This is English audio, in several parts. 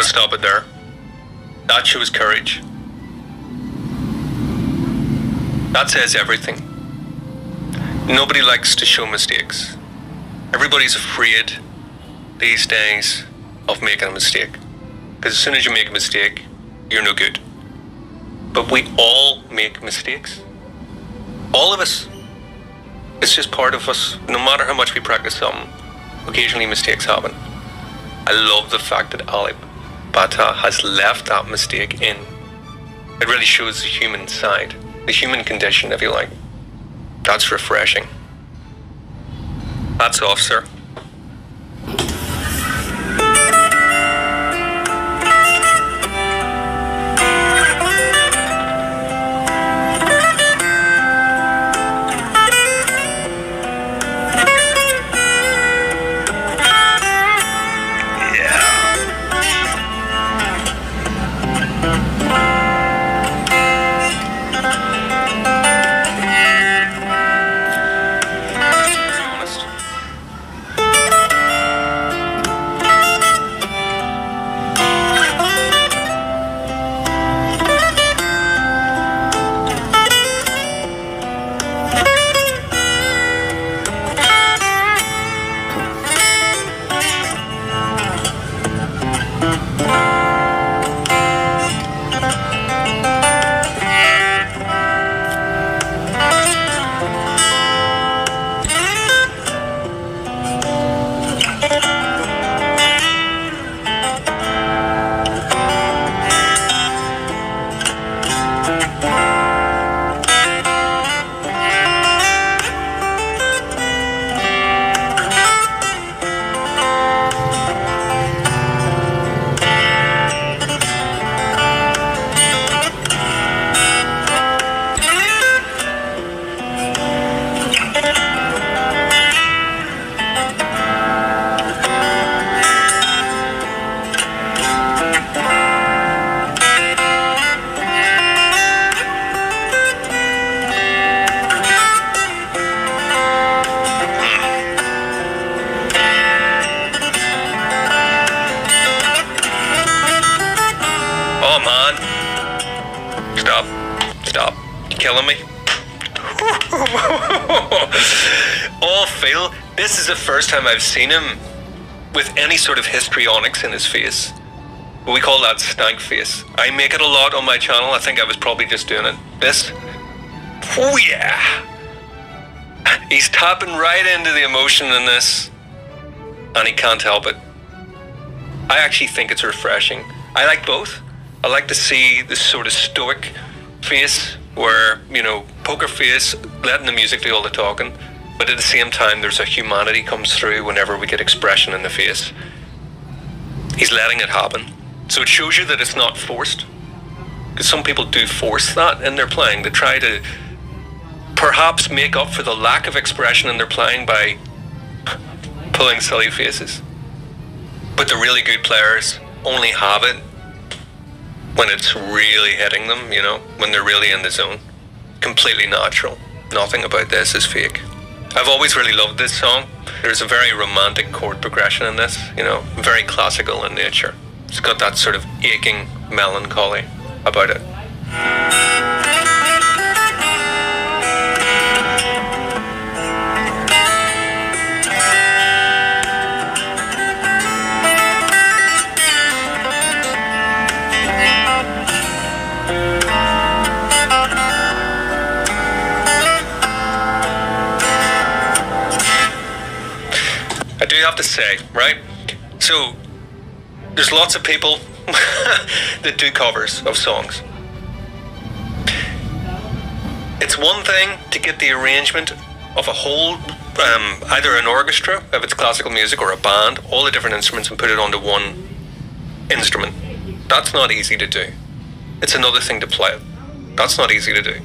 to stop it there. That shows courage. That says everything. Nobody likes to show mistakes. Everybody's afraid these days of making a mistake. Because as soon as you make a mistake, you're no good. But we all make mistakes. All of us. It's just part of us. No matter how much we practice something, occasionally mistakes happen. I love the fact that Alip Bata has left that mistake in. It really shows the human side, the human condition, if you like. That's refreshing. Hats off, sir. Killing me. Oh, Phil, this is the first time I've seen him with any sort of histrionics in his face. We call that stank face. I make it a lot on my channel. I think I was probably just doing it. This. Oh yeah. He's tapping right into the emotion in this, and he can't help it. I actually think it's refreshing. I like both. I like to see this sort of stoic face where, you know, poker face, letting the music do all the talking, but at the same time there's a humanity comes through whenever we get expression in the face. He's letting it happen. So it shows you that it's not forced. Because some people do force that in their playing. They try to perhaps make up for the lack of expression in their playing by pulling silly faces. But the really good players only have it when it's really hitting them, you know, when they're really in the zone. Completely natural. Nothing about this is fake. I've always really loved this song. There's a very romantic chord progression in this, you know, very classical in nature. It's got that sort of aching melancholy about it. I do have to say, right? So, there's lots of people that do covers of songs. It's one thing to get the arrangement of a whole, either an orchestra, if it's classical music, or a band, all the different instruments, and put it onto one instrument. That's not easy to do. It's another thing to play it. That's not easy to do.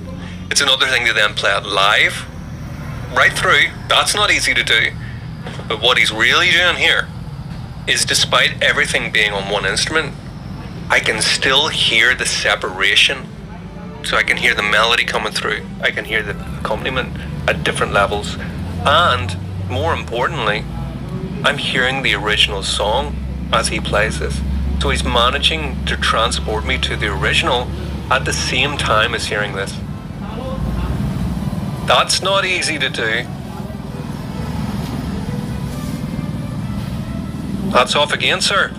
It's another thing to then play it live, right through. That's not easy to do. But what he's really doing here is, despite everything being on one instrument, I can still hear the separation. So I can hear the melody coming through. I can hear the accompaniment at different levels. And more importantly, I'm hearing the original song as he plays this. So he's managing to transport me to the original at the same time as hearing this. That's not easy to do. That's off again, sir.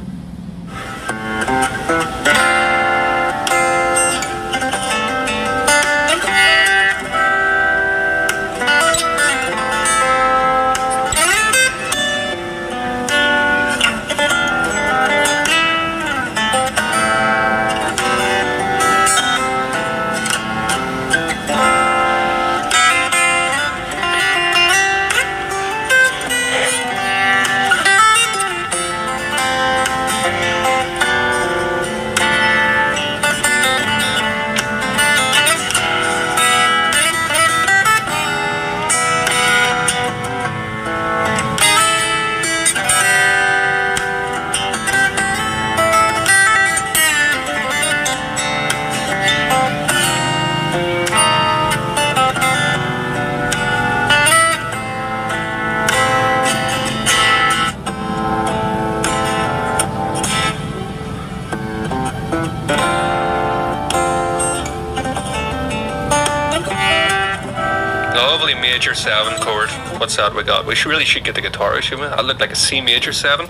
Lovely major 7 chord. What's that we got? We really should get the guitar, shouldn't we? I look like a C major 7.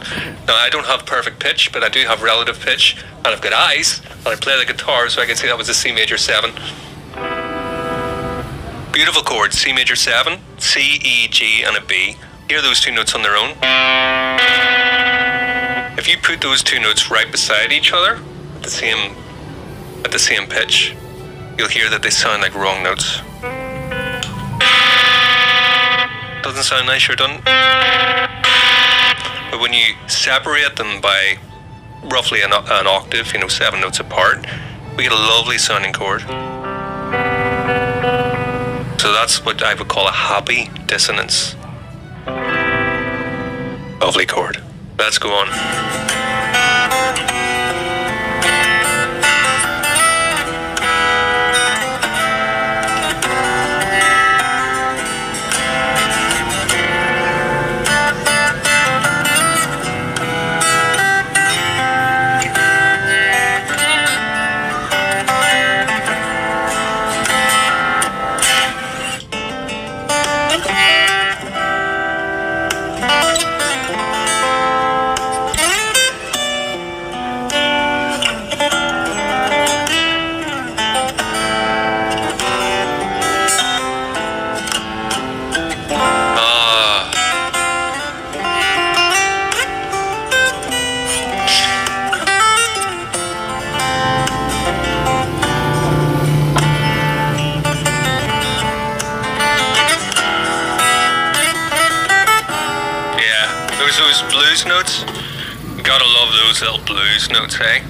Now, I don't have perfect pitch, but I do have relative pitch, and I've got eyes, and I play the guitar, so I can see that was a C major 7. Beautiful chord, C major 7, C, E, G, and a B. Hear those two notes on their own. If you put those two notes right beside each other at the same pitch, you'll hear that they sound like wrong notes. Doesn't sound nice, sure doesn't. But when you separate them by roughly an octave, 7 notes apart, we get a lovely sounding chord. So that's what I would call a happy dissonance. Lovely chord. Let's go on. Those blues notes, you gotta love those little blues notes, hey?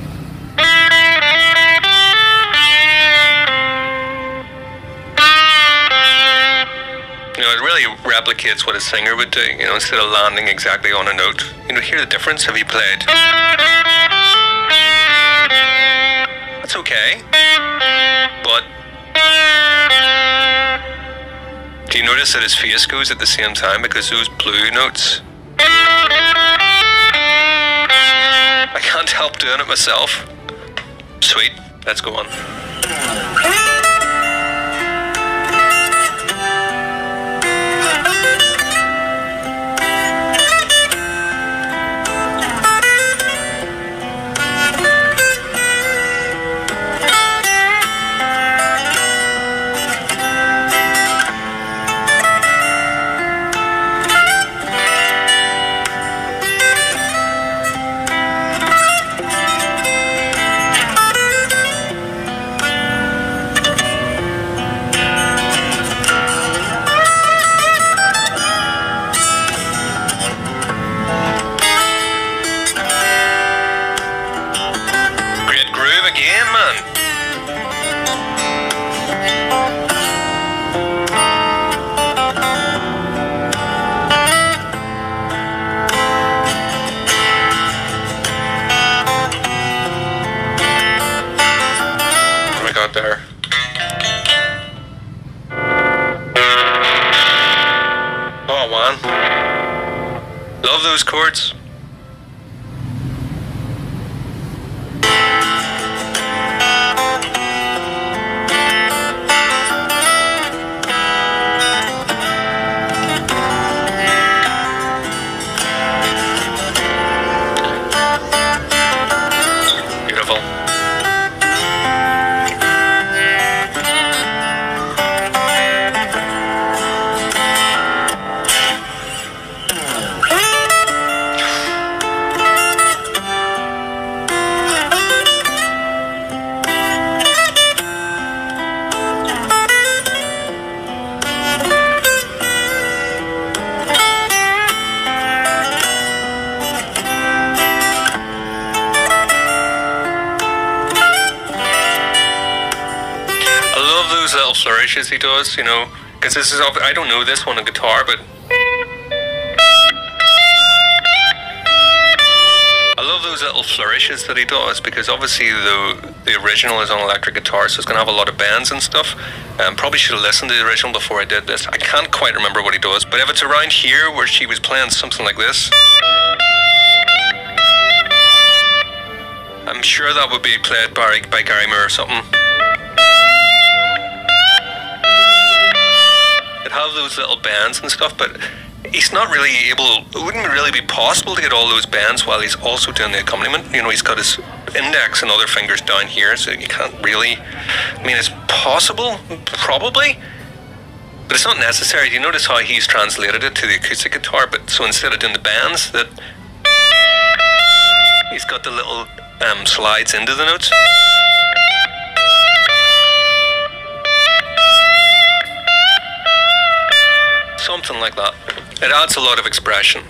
It really replicates what a singer would do, instead of landing exactly on a note. Hear the difference? Have you played? That's okay, but do you notice that his face goes at the same time because those blue notes? I can't help doing it myself. Sweet, let's go on. There. Oh man, love those chords. little flourishes he does, you know, because this is, I don't know this one on guitar, but I love those little flourishes that he does, because obviously the original is on electric guitar, so it's going to have a lot of bends and stuff. Probably should have listened to the original before I did this. I can't quite remember what he does, but if it's around here where she was playing something like this, I'm sure that would be played by Gary Moore or something. It'd have those little bends and stuff, but he's not really able, it wouldn't really be possible to get all those bends while he's also doing the accompaniment. You know, he's got his index and other fingers down here, so you can't really, I mean, it's possible, probably, but it's not necessary. Do you notice how he's translated it to the acoustic guitar? But so instead of doing the bends, that he's got the little slides into the notes. Something like that. It adds a lot of expression.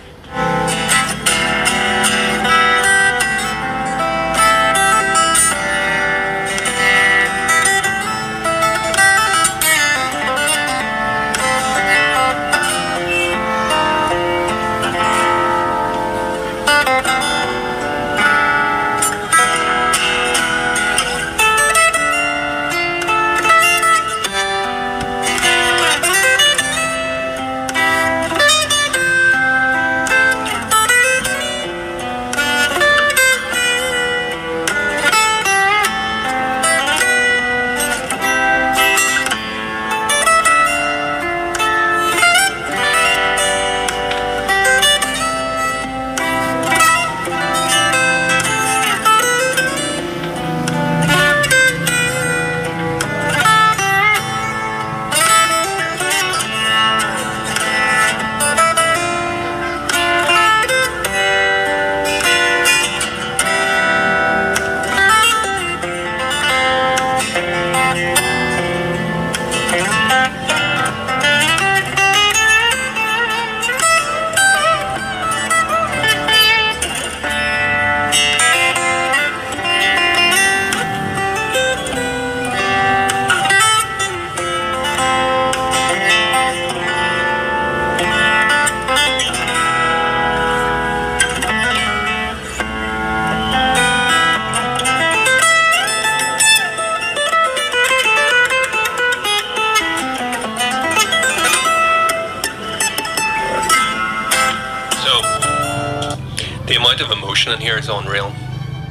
The amount of emotion in here is unreal.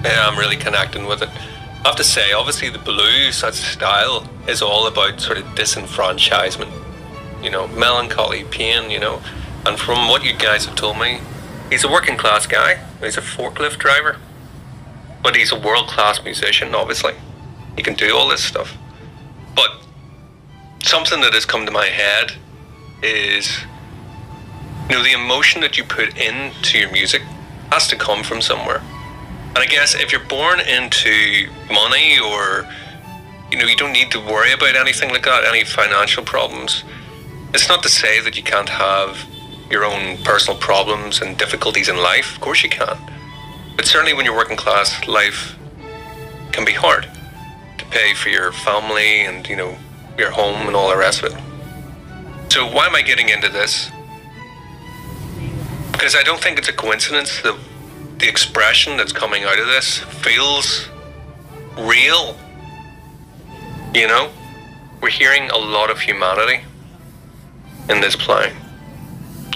Yeah, I'm really connecting with it. I have to say, obviously the blues, that style, is all about sort of disenfranchisement, you know, melancholy, pain, you know. And from what you guys have told me, he's a working class guy. He's a forklift driver, but he's a world class musician, obviously. He can do all this stuff. But something that has come to my head is, you know, the emotion that you put into your music has to come from somewhere. And I guess if you're born into money, or, you know, you don't need to worry about anything like that, any financial problems, it's not to say that you can't have your own personal problems and difficulties in life. Of course you can. But certainly when you're working class, life can be hard to pay for your family and, you know, your home and all the rest of it. So why am I getting into this? Because I don't think it's a coincidence that the expression that's coming out of this feels real. You know, we're hearing a lot of humanity in this playing.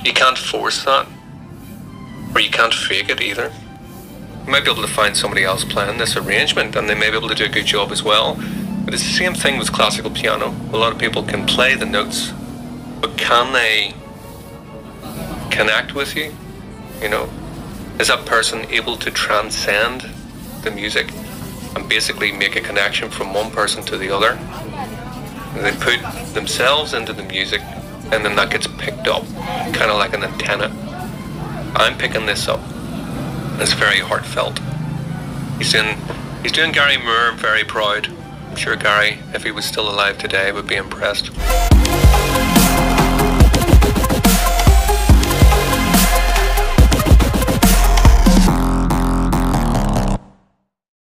You can't force that, or you can't fake it either. You might be able to find somebody else playing this arrangement and they may be able to do a good job as well. But it's the same thing with classical piano. A lot of people can play the notes, but can they connect with you? You know, is that person able to transcend the music and basically make a connection from one person to the other? And they put themselves into the music, and then that gets picked up, kind of like an antenna. I'm picking this up. It's very heartfelt. He's doing Gary Moore. I'm very proud. I'm sure Gary, if he was still alive today, would be impressed.